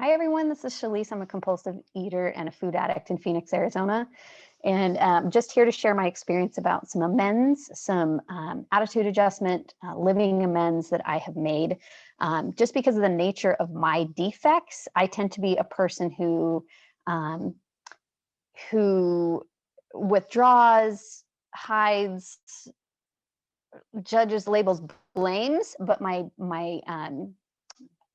Hi, everyone. This is Shalece. I'm a compulsive eater and a food addict in Phoenix, Arizona. And just here to share my experience about some amends, some attitude adjustment, living amends that I have made. Just because of the nature of my defects, I tend to be a person um, who withdraws, hides, judges, labels, blames. But I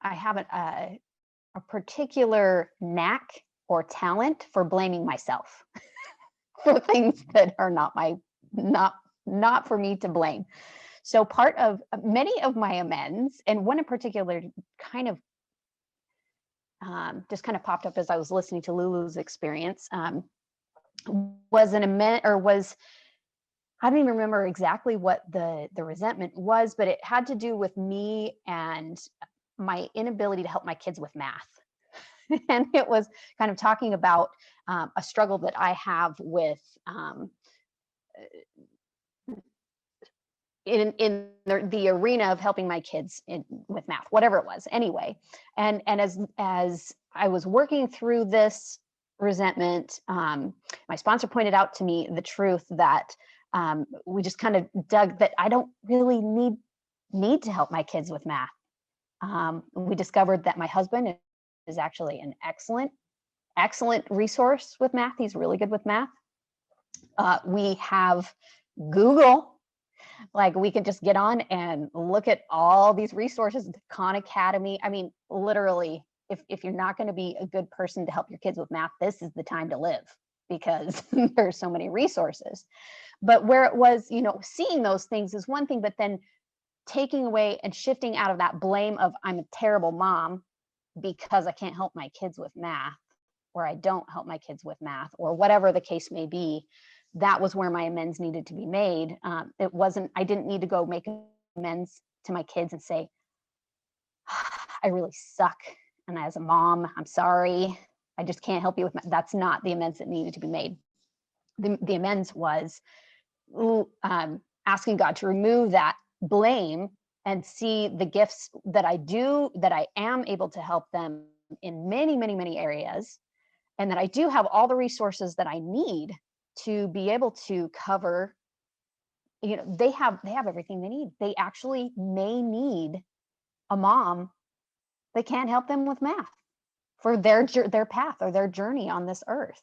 have a particular knack or talent for blaming myself for things that are not for me to blame. So part of many of my amends, and one in particular kind of just kind of popped up as I was listening to Lulu's experience, was an amend, or was, I don't even remember exactly what the resentment was, but it had to do with me and my inability to help my kids with math. And it was kind of talking about a struggle that I have with in the arena of helping my kids with math, whatever it was. Anyway, and as I was working through this resentment, my sponsor pointed out to me the truth that we just kind of dug that I don't really need to help my kids with math. We discovered that my husband is actually an excellent resource with math. He's really good with math. We have Google. Like, we can just get on and look at all these resources, the Khan Academy. I mean, literally, if you're not going to be a good person to help your kids with math, this is the time to live, because there's so many resources. But where it was, seeing those things is one thing, but then taking away and shifting out of that blame of I'm a terrible mom because I can't help my kids with math, or I don't help my kids with math, or whatever the case may be. That was where my amends needed to be made. I didn't need to go make amends to my kids and say, I really suck. And as a mom, I'm sorry. I just can't help you with math. That's not the amends that needed to be made. The amends was asking God to remove that blame and see the gifts that I am able to help them in many, many, many areas. And that I do have all the resources that I need to be able to cover. They have everything they need. They actually may need a mom that can't help them with math for their path or their journey on this earth.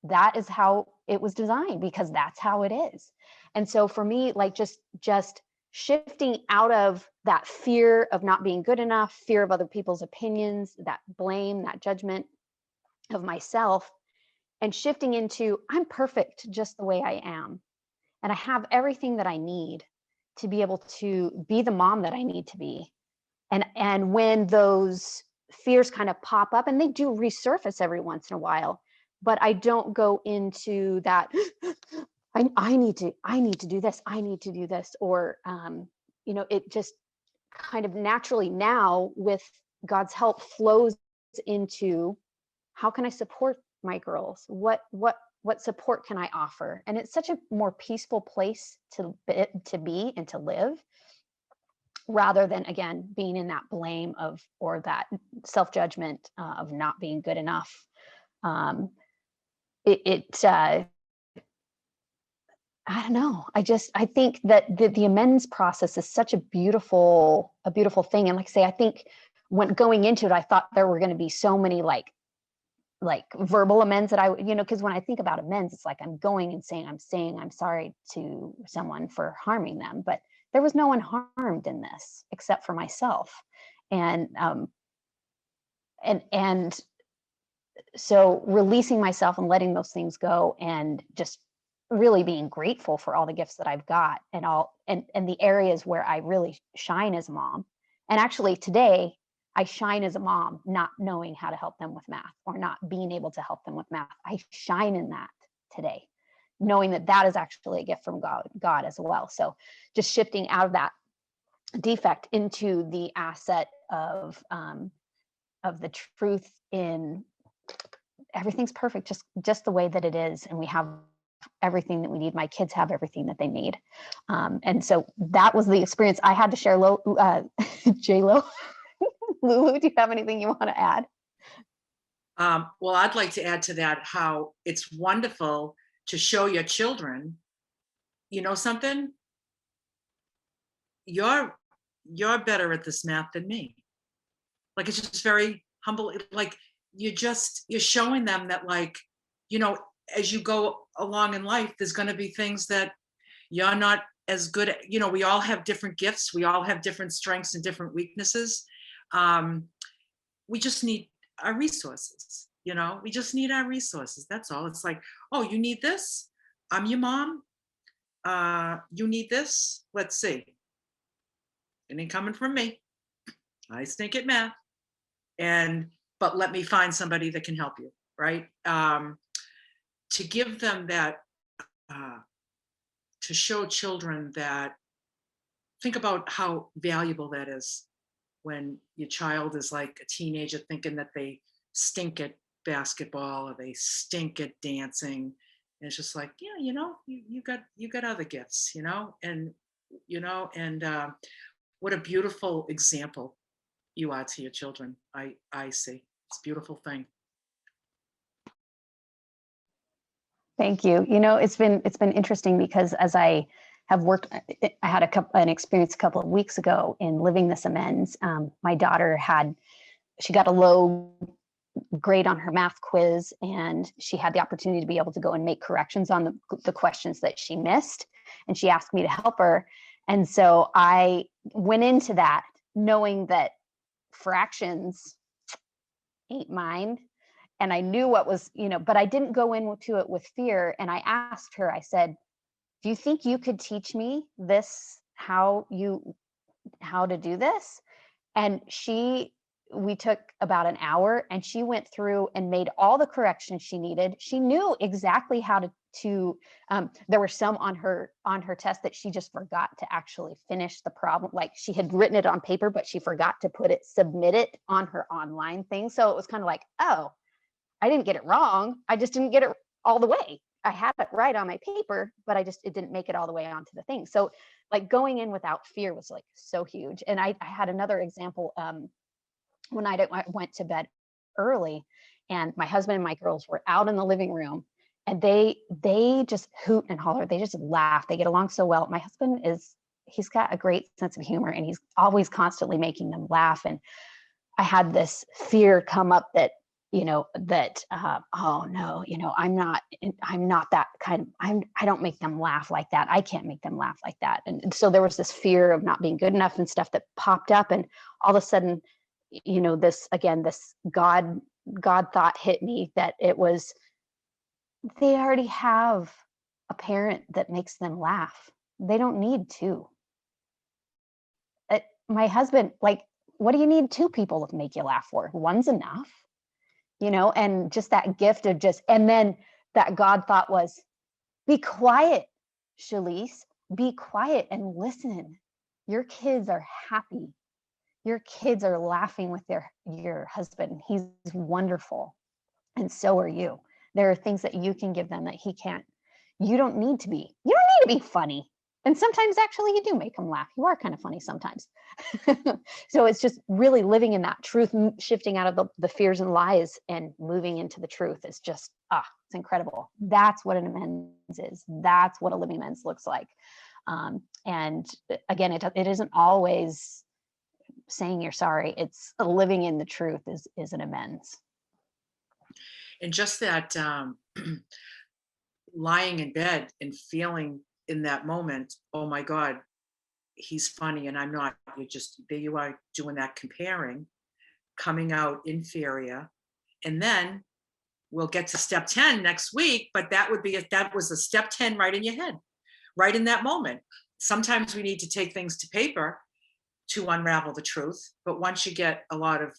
That is how it was designed, because that's how it is. And so for me, like just shifting out of that fear of not being good enough, fear of other people's opinions, that blame, that judgment of myself, and shifting into I'm perfect just the way I am. And I have everything that I need to be able to be the mom that I need to be. And when those fears kind of pop up, and they do resurface every once in a while, but I don't go into that I need to do this, I need to do this, or it just kind of naturally now, with God's help, flows into how can I support my girls? What support can I offer? And it's such a more peaceful place to be and to live, rather than, again, being in that blame or that self-judgment of not being good enough. I don't know. I think that the amends process is such a beautiful thing. And like I say, I think when going into it, I thought there were going to be so many like verbal amends that because when I think about amends, it's like I'm going and saying I'm sorry to someone for harming them, but there was no one harmed in this except for myself. And so releasing myself and letting those things go, and just really being grateful for all the gifts that I've got, and the areas where I really shine as a mom. And actually today, I shine as a mom, not knowing how to help them with math, or not being able to help them with math. I shine in that today, knowing that is actually a gift from God as well. So just shifting out of that defect into the asset of the truth in everything's perfect, just the way that it is, and we have everything that we need. My kids have everything that they need, and so that was the experience I had to share. J-Lo. Lulu, do you have anything you want to add? Well, I'd like to add to that how it's wonderful to show your children, you know something, you're you're better at this math than me. Like it's just very humble. Like you're showing them that, like, you know, as you go along in life, there's going to be things that you're not as good at. You know, we all have different gifts. We all have different strengths and different weaknesses. Um, we just need our resources. You know, we just need our resources. That's all. It's like, oh, you need this. I'm your mom. You need this. Let's see. It ain't coming from me. I stink at math. And but let me find somebody that can help you, right? To give them that, uh, to show children that, think about how valuable that is when your child is like a teenager thinking that they stink at basketball or they stink at dancing. And it's just like, yeah, you know, you got other gifts, you know, and what a beautiful example you are to your children. I see. It's a beautiful thing. Thank you. It's been interesting because as I have worked, I had an experience a couple of weeks ago in living this amends. My daughter she got a low grade on her math quiz, and she had the opportunity to be able to go and make corrections on the questions that she missed. And she asked me to help her. And so I went into that knowing that fractions ain't mine. And I knew what was, but I didn't go into it with fear. And I asked her, I said, do you think you could teach me this, how to do this? And we took about an hour, and she went through and made all the corrections she needed. She knew exactly how to there were some on her test that she just forgot to actually finish the problem. Like she had written it on paper, but she forgot to submit it on her online thing. So it was kind of like, oh, I didn't get it wrong. I just didn't get it all the way. I had it right on my paper, but it didn't make it all the way onto the thing. So like going in without fear was like so huge. And I had another example one night I went to bed early, and my husband and my girls were out in the living room, and they just hoot and holler. They just laugh. They get along so well. My husband he's got a great sense of humor, and he's always constantly making them laugh. And I had this fear come up that, oh no, I'm not that kind of, I don't make them laugh like that. I can't make them laugh like that. And so there was this fear of not being good enough and stuff that popped up. And all of a sudden, this God thought hit me, that it was, they already have a parent that makes them laugh. They don't need two. My husband, like, what do you need two people to make you laugh for? One's enough, and just that gift of and then that God thought was, be quiet, Shalece, be quiet and listen. Your kids are happy. Your kids are laughing with your husband. He's wonderful. And so are you. There are things that you can give them that he can't. You don't need to be funny. And sometimes actually you do make them laugh. You are kind of funny sometimes. So it's just really living in that truth, shifting out of the fears and lies and moving into the truth is just, it's incredible. That's what an amends is. That's what a living amends looks like. And again, it isn't always saying you're sorry. It's living in the truth is an amends. And just that lying in bed and feeling in that moment, oh my God, he's funny and I'm not. There you are doing that comparing, coming out inferior. And then we'll get to step 10 next week, but that was a step 10 right in your head, right in that moment. Sometimes we need to take things to paper to unravel the truth. But once you get a lot of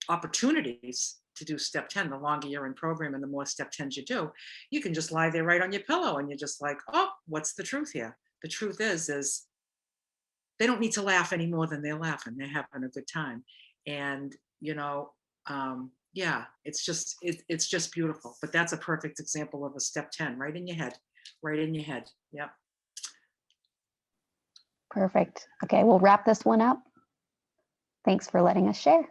opportunities to do step 10, the longer you're in program and the more step 10s you do, you can just lie there right on your pillow and you're just like, oh, what's the truth here? The truth is they don't need to laugh any more than they're laughing. They're having a good time. And, yeah, it's just beautiful. But that's a perfect example of a step 10 right in your head, right in your head. Yep. Perfect. Okay, we'll wrap this one up. Thanks for letting us share.